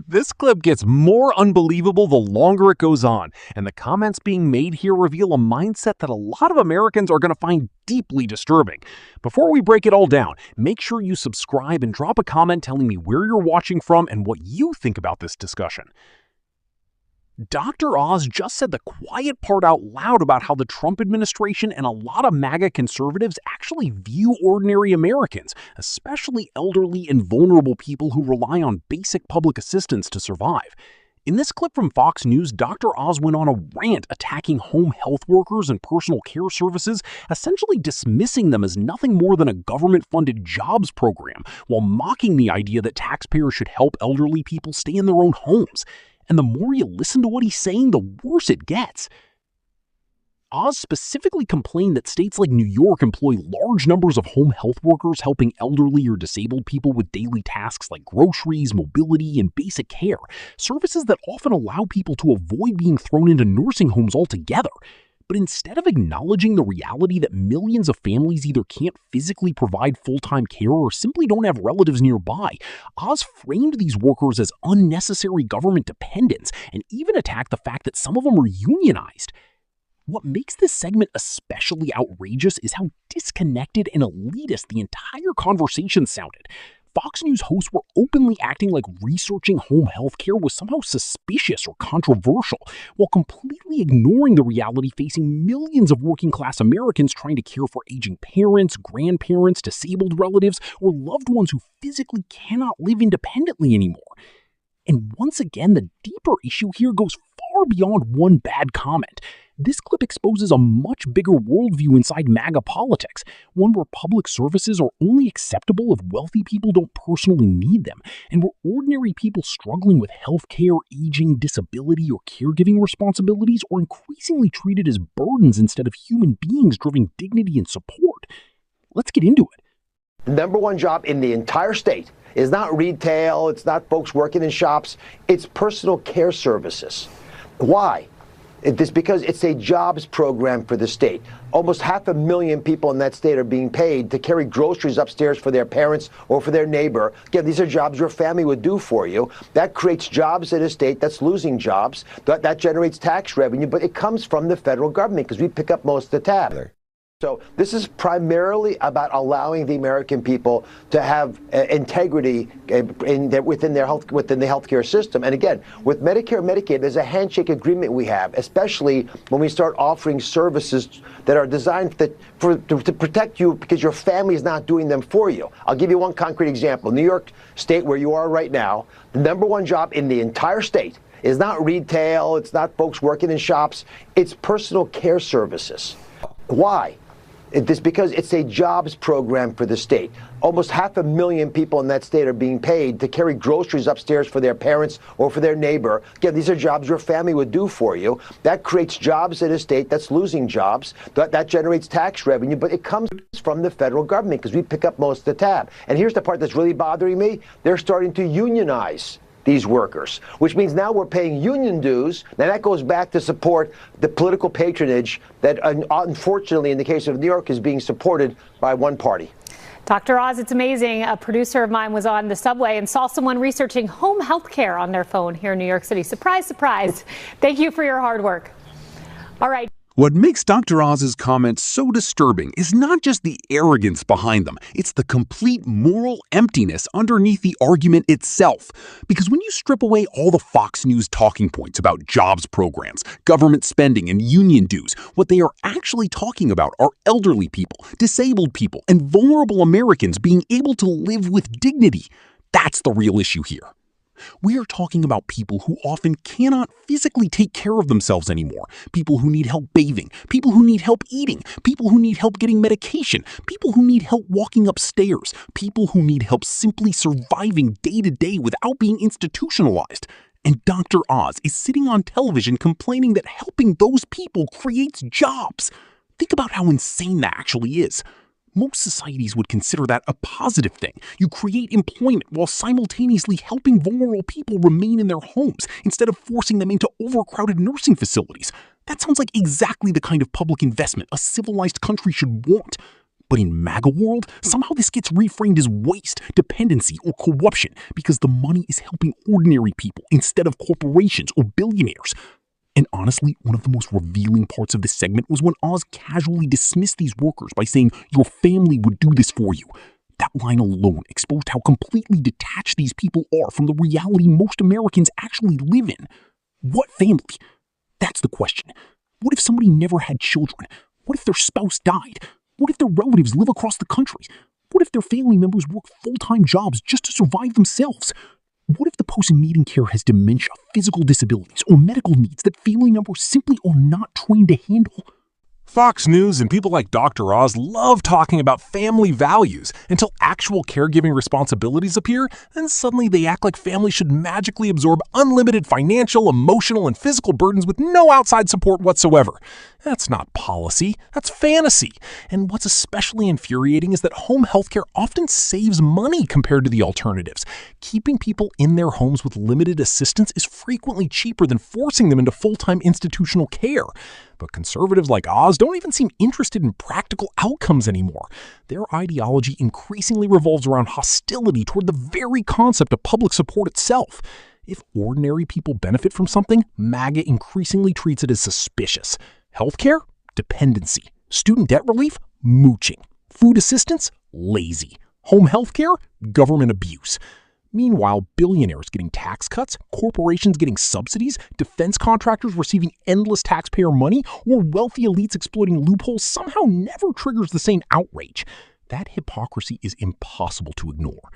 This clip gets more unbelievable the longer it goes on, and the comments being made here reveal a mindset that a lot of Americans are going to find deeply disturbing. Before we break it all down, make sure you subscribe and drop a comment telling me where you're watching from and what you think about this discussion. Dr. Oz just said the quiet part out loud about how the Trump administration and a lot of MAGA conservatives actually view ordinary Americans, especially elderly and vulnerable people who rely on basic public assistance to survive. In this clip from Fox News, Dr. Oz went on a rant attacking home health workers and personal care services, essentially dismissing them as nothing more than a government-funded jobs program, while mocking the idea that taxpayers should help elderly people stay in their own homes. And the more you listen to what he's saying, the worse it gets. Oz specifically complained that states like New York employ large numbers of home health workers helping elderly or disabled people with daily tasks like groceries, mobility, and basic care, services that often allow people to avoid being thrown into nursing homes altogether. But instead of acknowledging the reality that millions of families either can't physically provide full-time care or simply don't have relatives nearby, Oz framed these workers as unnecessary government dependents and even attacked the fact that some of them are unionized. What makes this segment especially outrageous is how disconnected and elitist the entire conversation sounded. Fox News hosts were openly acting like researching home health care was somehow suspicious or controversial, while completely ignoring the reality facing millions of working-class Americans trying to care for aging parents, grandparents, disabled relatives, or loved ones who physically cannot live independently anymore. And once again, the deeper issue here goes far beyond one bad comment. This clip exposes a much bigger worldview inside MAGA politics, one where public services are only acceptable if wealthy people don't personally need them, and where ordinary people struggling with healthcare, aging, disability, or caregiving responsibilities are increasingly treated as burdens instead of human beings driven dignity and support. Let's get into it. The number one job in the entire state is not retail, it's not folks working in shops, it's personal care services. Why? It's because it's a jobs program for the state. Almost 500,000 people in that state are being paid to carry groceries upstairs for their parents or for their neighbor. Again, these are jobs your family would do for you. That creates jobs in a state that's losing jobs. That generates tax revenue, but it comes from the federal government because we pick up most of the tab. So this is primarily about allowing the American people to have integrity within the healthcare system. And again, with Medicare and Medicaid, there's a handshake agreement we have, especially when we start offering services that are designed to protect you because your family is not doing them for you. I'll give you one concrete example. New York State, where you are right now, the number one job in the entire state is not retail, it's not folks working in shops, it's personal care services. Why? It's because it's a jobs program for the state. Almost 500,000 people in that state are being paid to carry groceries upstairs for their parents or for their neighbor. Again, these are jobs your family would do for you. That creates jobs in a state that's losing jobs. That generates tax revenue, but it comes from the federal government because we pick up most of the tab. And here's the part that's really bothering me. They're starting to unionize these workers, which means now we're paying union dues. Now that goes back to support the political patronage that unfortunately in the case of New York is being supported by one party. Dr. Oz, it's amazing. A producer of mine was on the subway and saw someone researching home health care on their phone here in New York City. Surprise, surprise. Thank you for your hard work. All right. What makes Dr. Oz's comments so disturbing is not just the arrogance behind them, it's the complete moral emptiness underneath the argument itself. Because when you strip away all the Fox News talking points about jobs programs, government spending, and union dues, what they are actually talking about are elderly people, disabled people, and vulnerable Americans being able to live with dignity. That's the real issue here. We are talking about people who often cannot physically take care of themselves anymore. People who need help bathing, people who need help eating, people who need help getting medication, people who need help walking upstairs, people who need help simply surviving day to day without being institutionalized. And Dr. Oz is sitting on television complaining that helping those people creates jobs. Think about how insane that actually is. Most societies would consider that a positive thing. You create employment while simultaneously helping vulnerable people remain in their homes instead of forcing them into overcrowded nursing facilities. That sounds like exactly the kind of public investment a civilized country should want. But in MAGA world, somehow this gets reframed as waste, dependency, or corruption because the money is helping ordinary people instead of corporations or billionaires. And honestly, one of the most revealing parts of this segment was when Oz casually dismissed these workers by saying, "Your family would do this for you." That line alone exposed how completely detached these people are from the reality most Americans actually live in. What family? That's the question. What if somebody never had children? What if their spouse died? What if their relatives live across the country? What if their family members work full-time jobs just to survive themselves? What if the person needing care has dementia, physical disabilities, or medical needs that family members simply are not trained to handle? Fox News and people like Dr. Oz love talking about family values until actual caregiving responsibilities appear, and suddenly they act like families should magically absorb unlimited financial, emotional, and physical burdens with no outside support whatsoever. That's not policy, that's fantasy. And what's especially infuriating is that home healthcare often saves money compared to the alternatives. Keeping people in their homes with limited assistance is frequently cheaper than forcing them into full-time institutional care. But conservatives like Oz don't even seem interested in practical outcomes anymore. Their ideology increasingly revolves around hostility toward the very concept of public support itself. If ordinary people benefit from something, MAGA increasingly treats it as suspicious. Healthcare? Dependency. Student debt relief? Mooching. Food assistance? Lazy. Home healthcare? Government abuse. Meanwhile, billionaires getting tax cuts, corporations getting subsidies, defense contractors receiving endless taxpayer money, or wealthy elites exploiting loopholes somehow never triggers the same outrage. That hypocrisy is impossible to ignore.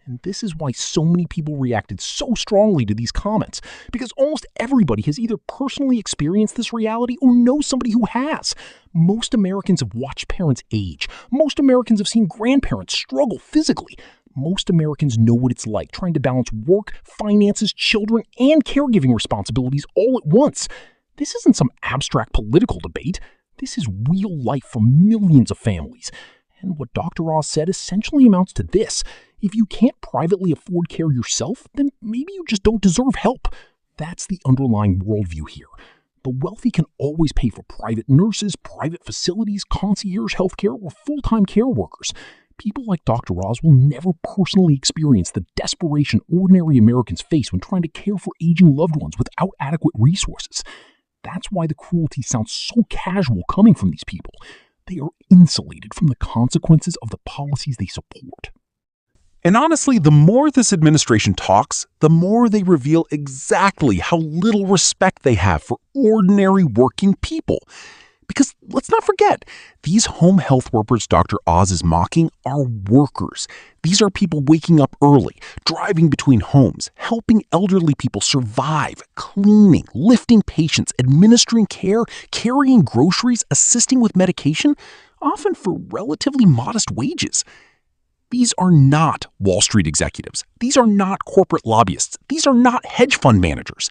And this is why so many people reacted so strongly to these comments, because almost everybody has either personally experienced this reality or knows somebody who has. Most Americans have watched parents age. Most Americans have seen grandparents struggle physically. Most Americans know what it's like trying to balance work, finances, children, and caregiving responsibilities all at once. This isn't some abstract political debate. This is real life for millions of families. And what Dr. Oz said essentially amounts to this. If you can't privately afford care yourself, then maybe you just don't deserve help. That's the underlying worldview here. The wealthy can always pay for private nurses, private facilities, concierge healthcare, or full-time care workers. People like Dr. Oz will never personally experience the desperation ordinary Americans face when trying to care for aging loved ones without adequate resources. That's why the cruelty sounds so casual coming from these people. They are insulated from the consequences of the policies they support. And honestly, the more this administration talks, the more they reveal exactly how little respect they have for ordinary working people. Because let's not forget, these home health workers Dr. Oz is mocking are workers. These are people waking up early, driving between homes, helping elderly people survive, cleaning, lifting patients, administering care, carrying groceries, assisting with medication, often for relatively modest wages. These are not Wall Street executives. These are not corporate lobbyists. These are not hedge fund managers.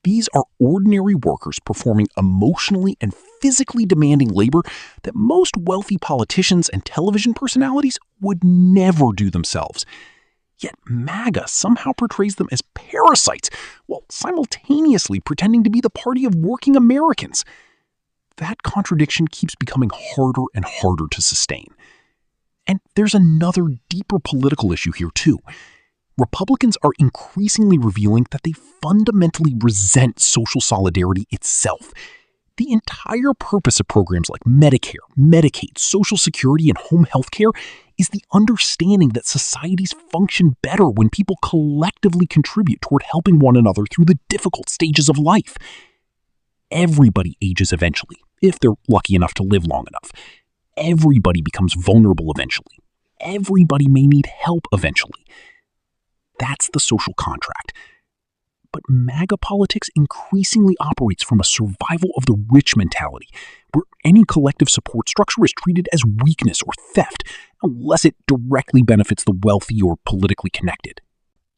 These are ordinary workers performing emotionally and physically demanding labor that most wealthy politicians and television personalities would never do themselves. Yet MAGA somehow portrays them as parasites, while simultaneously pretending to be the party of working Americans. That contradiction keeps becoming harder and harder to sustain. And there's another deeper political issue here too. Republicans are increasingly revealing that they fundamentally resent social solidarity itself. The entire purpose of programs like Medicare, Medicaid, Social Security, and home health care is the understanding that societies function better when people collectively contribute toward helping one another through the difficult stages of life. Everybody ages eventually, if they're lucky enough to live long enough. Everybody becomes vulnerable eventually. Everybody may need help eventually. That's the social contract. But MAGA politics increasingly operates from a survival of the rich mentality, where any collective support structure is treated as weakness or theft, unless it directly benefits the wealthy or politically connected.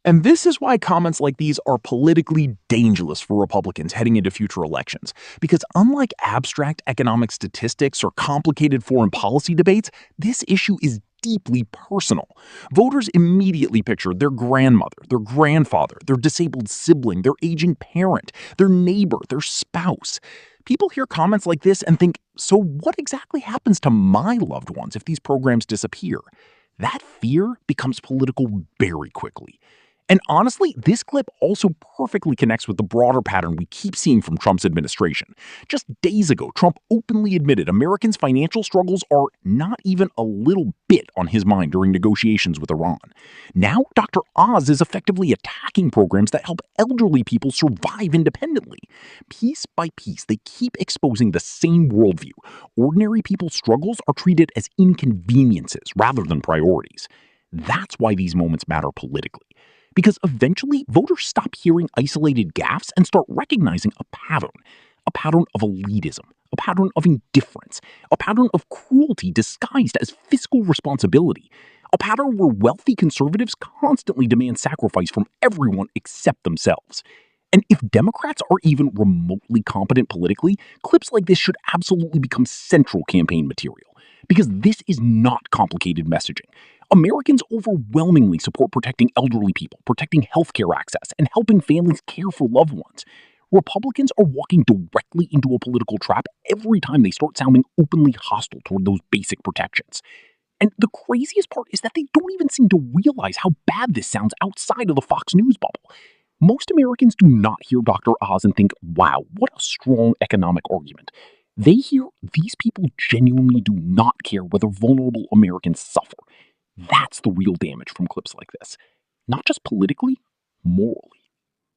And this is why comments like these are politically dangerous for Republicans heading into future elections. Because unlike abstract economic statistics or complicated foreign policy debates, this issue is deeply personal. Voters immediately picture their grandmother, their grandfather, their disabled sibling, their aging parent, their neighbor, their spouse. People hear comments like this and think So what exactly happens to my loved ones if these programs disappear? That fear becomes political very quickly. And honestly, this clip also perfectly connects with the broader pattern we keep seeing from Trump's administration. Just days ago, Trump openly admitted Americans' financial struggles are not even a little bit on his mind during negotiations with Iran. Now, Dr. Oz is effectively attacking programs that help elderly people survive independently. Piece by piece, they keep exposing the same worldview. Ordinary people's struggles are treated as inconveniences rather than priorities. That's why these moments matter politically. Because eventually, voters stop hearing isolated gaffes and start recognizing a pattern of elitism, a pattern of indifference, a pattern of cruelty disguised as fiscal responsibility, a pattern where wealthy conservatives constantly demand sacrifice from everyone except themselves. And if Democrats are even remotely competent politically, clips like this should absolutely become central campaign material. Because this is not complicated messaging. Americans overwhelmingly support protecting elderly people, protecting healthcare access, and helping families care for loved ones. Republicans are walking directly into a political trap every time they start sounding openly hostile toward those basic protections. And the craziest part is that they don't even seem to realize how bad this sounds outside of the Fox News bubble. Most Americans do not hear Dr. Oz and think, wow, what a strong economic argument. They hear these people genuinely do not care whether vulnerable Americans suffer. That's the real damage from clips like this. Not just politically, morally.